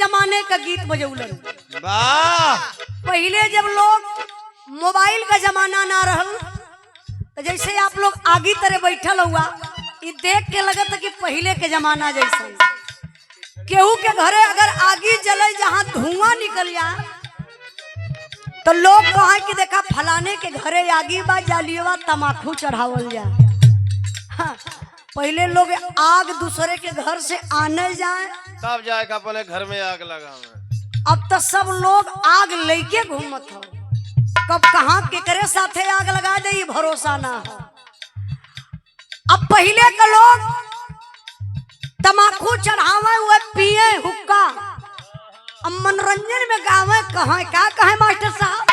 जमाने का गीत बजौलन। वाह पहले जब लोग मोबाइल का जमाना ना रहल तो जैसे आप लोग आगे तरह बैठल हुआ ये देख के लगता कि पहले के जमाना जैसा। केहू के घरे अगर आगे जले जहाँ धुआं निकल जाए तो लोग कहा कि देखा फलाने के घरे आगे बा जालियोवा तमाकू चढ़ावल जा। हाँ, पहले लोग आग दूसरे के घर से आने जाए तब जाएगा अपने घर में आग लगा। अब तो सब लोग आग लेके घूमत हो। कब कहाँ केकरे साथे आग लगा दे ये भरोसा ना हो। अब पहले के लोग तमाकू चढ़ावे हुए पिए हुक्का अब मनोरंजन में गावे कहाँ क्या कहे मास्टर साहब।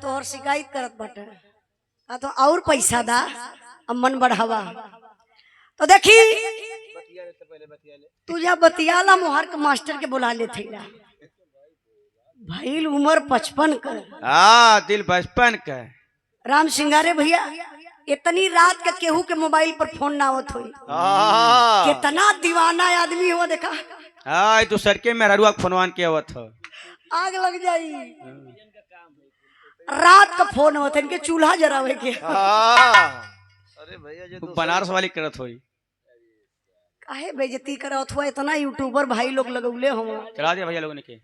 तोहर शिकायत करत बाटे तो और पैसा दा मन बढ़ावा। तो देखी तुझा बतियाला मोहर के मास्टर के बुला ले थे भाई उम्र 55 का। हाँ दिल 55 का। राम सिंगारे भैया इतनी रात के केहू के मोबाइल पर फोन ना आवत हुई। कितना दीवाना आदमी हो देखा। हाँ तो सड़के में ररुआ फोनवान के आवत हो आग लग जाई। रात का फोन होता इनके चूल्हा जरावे के। अरे भैया जो बनारस वाली करत होई काहे बेइज्जती करत हुआ इतना यूट्यूबर भाई लोग लगौले हो। चला दिया भैया लोगों ने के।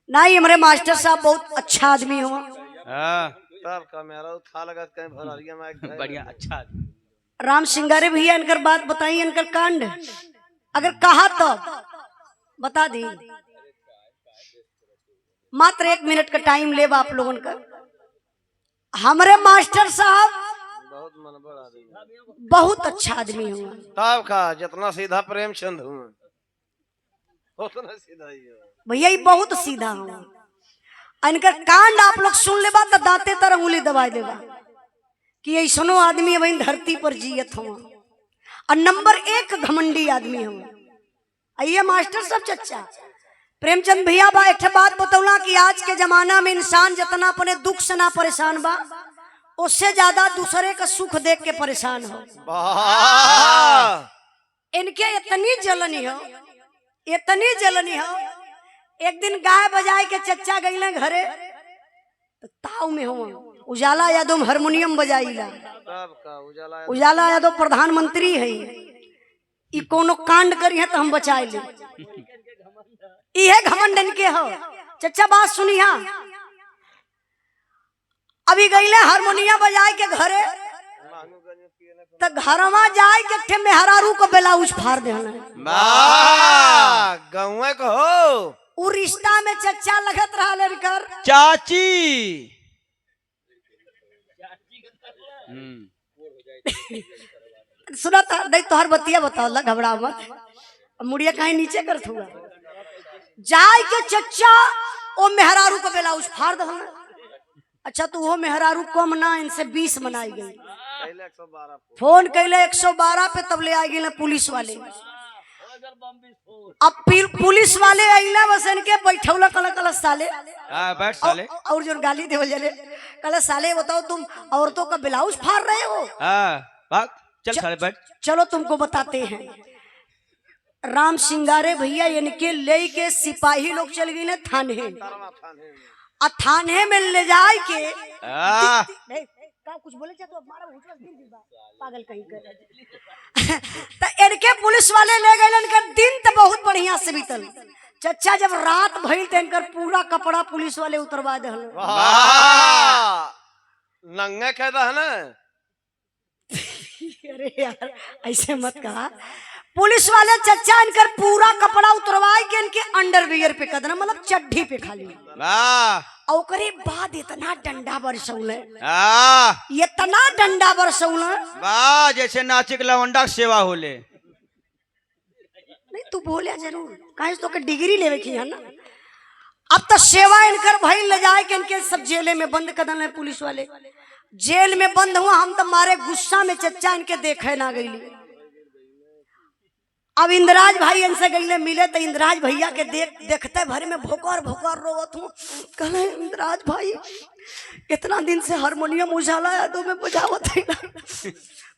नहीं हमारे मास्टर साहब बहुत अच्छा आदमी हो। तब कैमरा उठा लगा कहीं भरारिया में बढ़िया अच्छा आदमी। राम सिंगारे भैया इनकर बात बताइए इनकर कांड अगर कहा तो बता दी। मात्र 1 मिनट का टाइम ले आप लोगों का। हमारे मास्टर साहब बहुत अच्छा आदमी हुआ। तब का जितना सीधा प्रेमचंद हुआ उतना सीधा ही भैया ये बहुत सीधा हुआ। इनका कांड आप लोग सुन लेबा तो दांते तर उंगली दबा देगा कि ऐसनो आदमी वही धरती पर जियत हुआ और नंबर 1 घमंडी आदमी हुआ। आइए मास्टर साहब चच्चा प्रेमचंद भैया बा एक बात बतौला कि आज के जमाना में इंसान जितना अपने दुख से ना परेशान बा उससे ज्यादा दूसरे का सुख देख के परेशान हो। वाह इनके इतनी जलनी हो, इतनी जलनी हो। एक दिन गाय बजाए के चच्चा गईले घरे, तो ताऊ में हो उजाला यादव हारमोनियम बजाईला। सबका उजाला उजाला यादव प्रधानमंत्री है, ई कोनो कांड करी है तो हम बचाए ले। इहे घमंडन के हो। चच्चा बात सुनी हा, अभी गईले हारमोनिया बजाए के घरे, तो घरमा जाए के ठे मेहरारू को ब्लाउज फाड़ देना। वाह गौवा को हो उ रिश्ता में चच्चा लगत रहा लड़कर चाची। सुना था नहीं तोहर बतिया बताओ ला, घबरा मत, मुड़िया कहीं नीचे कर थूगा। जाए के चच्चा ओ मेहरारू को ब्लाउज फाड़ दो। अच्छा तो वो मेहरारू कम ना, इनसे 20 मनाई गई। फोन कैले 112 पे, तब ले आ गए पुलिस वाले। अब पुलिस वाले आइला बस इनके बैठौला कल साले, बैठ साले। और जो गाली देवल जले कल साले, बताओ तुम औरतों का ब्लाउज फाड़ रहे हो। भाग चल साले बैठ। चलो तुमको बताते हैं। राम सिंगारे भैया इनके ले के सिपाही लोग चल गए थाने, और थाने में ले जाए के का कुछ बोले तो पागल कहीं कर। तो इनके पुलिस वाले ले गए, इनका दिन तो बहुत बढ़िया से बीतल। चच्चा जब रात भइल तो इनकर पूरा कपड़ा पुलिस वाले उतरवा दे। नंगा कहता है ना। अरे यार ऐसे मत कहा। पुलिस वाले चच्चा इनकर पूरा कपड़ा उतरवाए के इनके अंडरवियर पे कदना, मतलब चड्ढी पे खाली। और ओकरे बाद इतना डंडा बरसौले, इतना डंडा बरसौले वाह जैसे नाचे के लवंडा सेवा होले। नहीं तू बोलिया जरूर, कहीं तो के डिग्री लेवे की है ना। अब तो सेवा इनकर भाई ले जाए के इनके सब जेले में बंद कर देना। पुलिस वाले जेल में बंद हुआ, हम तो मारे गुस्सा में चच्चा इनके देखे ना गईली। अब इंद्राज भाई इनसे गईले मिले, तो इंद्राज भैया के देखते भरे में भोकर भोकर रोवत हूँ। कहले इंद्राज भाई इतना दिन से हारमोनियम उजाला यादव में बजावत है ना,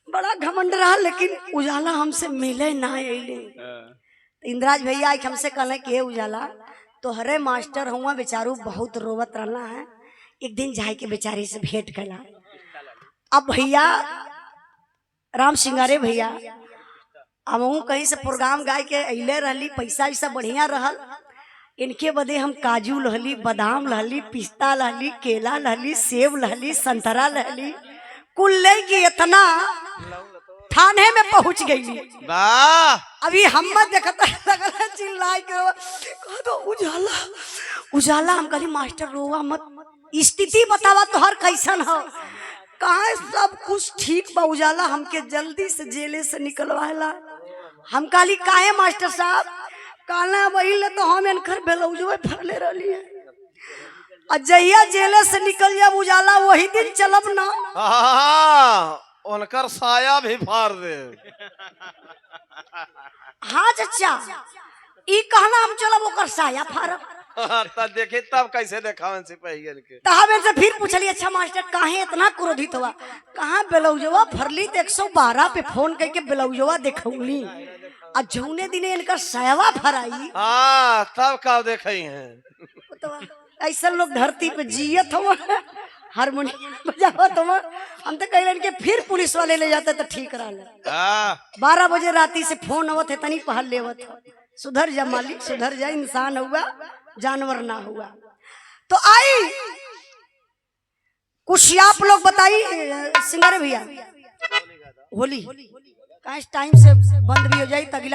बड़ा घमंड रहा, लेकिन उजाला हमसे मिले ना अले। तो इंद्राज भैया एक हमसे कहले कि उजाला तोहरे मास्टर हुआ बेचारू बहुत रोवत रहना है, एक दिन जाए के बेचारी से भेंट कला। अब भैया राम सिंगारे भैया हम कहीं से प्रोग्राम गाय के अले रहली, पैसा वैसा बढ़िया रहल। इनके बदे हम काजू लहली, बादाम लहली, पिस्ता लहली, केला लहली, सेब लहली, संतरा लहली, कुल ले के इतना थाने में पहुंच गई। अभी हम देखता लगल चिल्लाई के तो उजाला उजाला। हम कही मास्टर रोवा मत, स्थिति बतावा तोहर कैसन हो। कहा सब कुछ ठीक बा उजाला, हमके जल्दी से जेले से निकलवाला। हम कहली काहे मास्टर साहब, कहना वही ले तो हम इनकर ब्लाउजवे फरले रही है, और जहिया जेले से निकल जा उजाला वही दिन चलब ना। उनकर साया भी फाड़ दे। हाँ चच्चा ई कहना हम चलब ओकर साया फाड़ब। तब देखे तब कैसे देखा सिपाही के। तब इनसे फिर पूछली अच्छा मास्टर काहे इतना क्रोधित हुआ। कहाँ ब्लाउजवा फरली तो 112 पे फोन करके ब्लाउजवा देखौली, और जौने दिने इनका सायावा फराई। हाँ तब का देखई हैं। ऐसा लोग धरती पे जियत हो, हारमोनियम बजावत हो। हम तो कह के फिर पुलिस वाले ले जाते तो ठीक रहा। 12 बजे राती से फोन आवत है, तनी पहल लेवत हो। सुधर जा मालिक सुधर जा, इंसान हुआ जानवर ना हुआ। तो आई कुछ आप लोग बताइए सिंगारे भैया, होली टाइम से बंद भी हो जाए, अगला